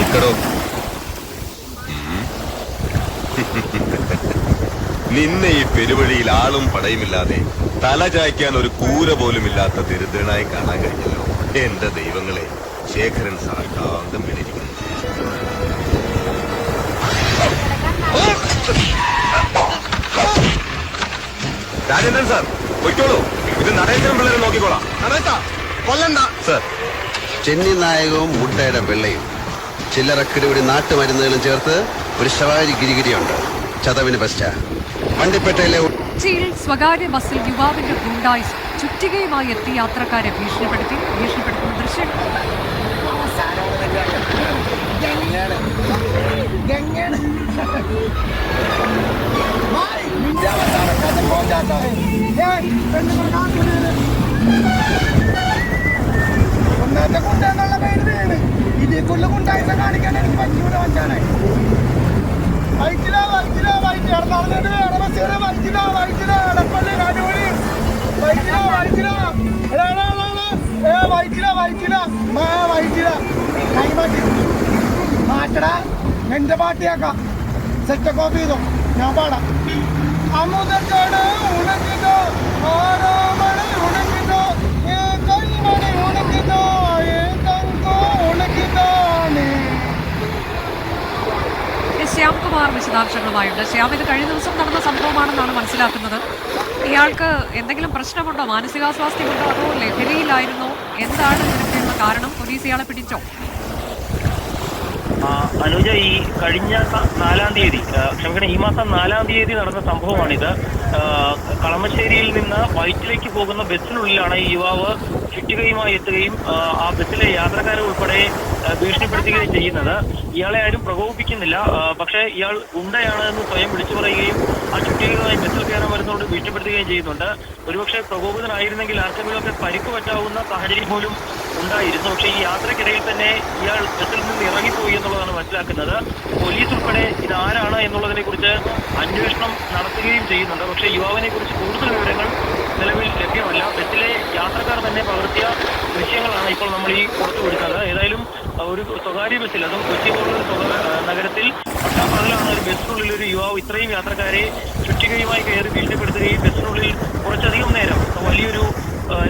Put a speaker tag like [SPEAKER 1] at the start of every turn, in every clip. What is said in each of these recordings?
[SPEAKER 1] നിൽക്കടോ. നിന്നെ ഈ പെരുവഴിയിൽ ആളും പടയുമില്ലാതെ തല ചായ്ക്കാൻ ഒരു കൂര പോലും ഇല്ലാത്ത ദരിദ്രനായി കാണാൻ കഴിഞ്ഞല്ലോ. എന്റെ ദൈവങ്ങളെ, ശേഖരൻ സാഷ്ടാംഗം വീണിരിക്കുന്നു. രാജേന്ദ്രൻ സാർ പൊയ്ക്കോളൂ, ഇത് നടേന്ദ്രൻ പിള്ളേരെ നോക്കിക്കോളാം. കൊല്ലണ്ട സാർ.
[SPEAKER 2] ചെന്നി നായകവും മുട്ടയുടെ വെള്ളയും ചില്ലറക്കിടിപിടി നാട്ടുമരുന്നുകളും ചേർത്ത് ഒരു ശവാരി ഗിരിഗിരിയുണ്ട്. ചതവിന് ബസ്റ്റ വണ്ടിപ്പേട്ടയിലെ
[SPEAKER 3] കൊച്ചിയിൽ സ്വകാര്യ ബസ്സിൽ യുവാവിന്റെ ഗുണ്ടായിസ് ചുറ്റികയുമായി എത്തി യാത്രക്കാരെ ഭീഷണിപ്പെടുത്തുന്ന ദൃശ്യം.
[SPEAKER 4] ഒന്നാമത്തെ കുണ്ടെന്നുള്ള പേര് വീണ് ഇതിൽ കൂടുതൽ കുണ്ടായിട്ട കാണിക്കാൻ എനിക്ക് പറ്റിക്കൂടെ വച്ചാനായി. മാറ്റടാ, എന്റെ പാട്ടിയാക്കാം. സെറ്റ് കോപ്പി ചെയ്തോ, ഞാൻ പാടാം. അമുതത്തോട് ഉണക്കിതോ, ഓരോ മണി ഉണക്കിതോ, കൺമണി ഉണക്കിതോ, തങ്കോ ഉണക്കിതോ.
[SPEAKER 3] ശ്യാംകുമാർ വിശദാംശങ്ങളുമായുണ്ട്. ശ്യാം, ഇത് കഴിഞ്ഞ ദിവസം നടന്ന സംഭവമാണെന്നാണ് മനസ്സിലാക്കുന്നത്. ഇയാൾക്ക് എന്തെങ്കിലും പ്രശ്നമുണ്ടോ, മാനസികാസ്വാസ്ഥ്യമുണ്ടോ, അതോ ലഹരിയിലായിരുന്നോ? എന്താണ് ഇതിനൊക്കെയുള്ള കാരണം? പോലീസ് ഇയാളെ പിടിച്ചോ?
[SPEAKER 5] അനുജ, ഈ കഴിഞ്ഞ 4-ാം തീയതി, ക്ഷമിക്കണം, ഈ മാസം 4-ാം തീയതി നടന്ന സംഭവമാണിത്. കളമശ്ശേരിയിൽ നിന്ന് വൈറ്റിലേക്ക് പോകുന്ന ബസ്സിനുള്ളിലാണ് ഈ യുവാവ് ചുറ്റികയുമായി എത്തുകയും ആ ബസ്സിലെ യാത്രക്കാരെ ഉൾപ്പെടെ ഭീഷണിപ്പെടുത്തുകയും ചെയ്യുന്നത്. ഇയാളെ ആരും പ്രകോപിപ്പിക്കുന്നില്ല. പക്ഷേ ഇയാൾ ഗുണ്ടയാണ് എന്ന് സ്വയം വിളിച്ചു പറയുകയും ആ ചുറ്റികയുമായി ബസ്സിൽ കയറാൻ വരുന്നതോട് ഭീഷണിപ്പെടുത്തുകയും ചെയ്യുന്നുണ്ട്. ഒരുപക്ഷെ പ്രകോപിതനായിരുന്നെങ്കിൽ ആർക്കെങ്കിലുമൊക്കെ പരിക്ക് പറ്റാവുന്ന സാഹചര്യം പോലും ഉണ്ടായിരുന്നു. പക്ഷേ ഈ യാത്രക്കിടയിൽ തന്നെ ഇയാൾ ബസ്സിൽ നിന്ന് ഇറങ്ങിപ്പോയി എന്നുള്ളതാണ് മനസ്സിലാക്കുന്നത്. പോലീസ് ഉൾപ്പെടെ ഇതാരാണ് എന്നുള്ളതിനെ കുറിച്ച് അന്വേഷണം നടത്തുകയും ചെയ്യുന്നുണ്ട്. പക്ഷേ യുവാവിനെ കുറിച്ച് കൂടുതൽ വിവരങ്ങൾ നിലവിൽ ലഭ്യമല്ല. ബസ്സിലെ യാത്രക്കാർ തന്നെ പകർത്തിയ ദൃശ്യങ്ങളാണ് ഇപ്പോൾ നമ്മൾ ഈ പുറത്തുവിടുന്നത്. ഏതായാലും ഒരു സ്വകാര്യ ബസ്സിൽ, അതും കൊച്ചി പോലുള്ള നഗരത്തിൽ പട്ടാപ്പകലാണ് ഒരു ബസ്സിനുള്ളിൽ ഒരു യുവാവ് ഇത്രയും യാത്രക്കാരെ ചുറ്റികയുമായി കയറി ഭീഷണിപ്പെടുത്തുകയും ബസ്സിനുള്ളിൽ കുറച്ചധികം നേരം വലിയൊരു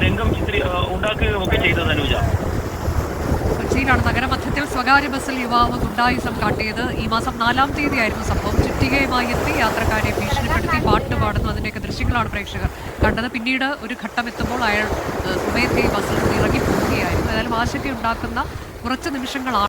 [SPEAKER 5] രംഗം ഉണ്ടാക്കുകയും ഒക്കെ ചെയ്തത്. അനുജ,
[SPEAKER 3] കൊച്ചിയിലാണ് നഗരമധ്യത്തിൽ സ്വകാര്യ ബസ്സിൽ യുവാവ് ഗുണ്ടായിസം കാട്ടിയത്. ഈ മാസം 4-ാം തീയതി ആയിരുന്നു സംഭവം. ചുറ്റികയുമായി എത്തി യാത്രക്കാരെ ഭീഷണിപ്പെടുത്തി പാട്ട് പാടുന്നു. അതിൻ്റെയൊക്കെ ദൃശ്യങ്ങളാണ് പ്രേക്ഷകർ കണ്ടത്. പിന്നീട് ഒരു ഘട്ടം എത്തുമ്പോൾ അയാൾ സമയത്തെ ബസ്സിൽ നിന്ന് ഇറങ്ങി പോവുകയായിരുന്നു. ഏതായാലും ആശങ്കയുണ്ടാക്കുന്ന കുറച്ച് നിമിഷങ്ങളാണ്.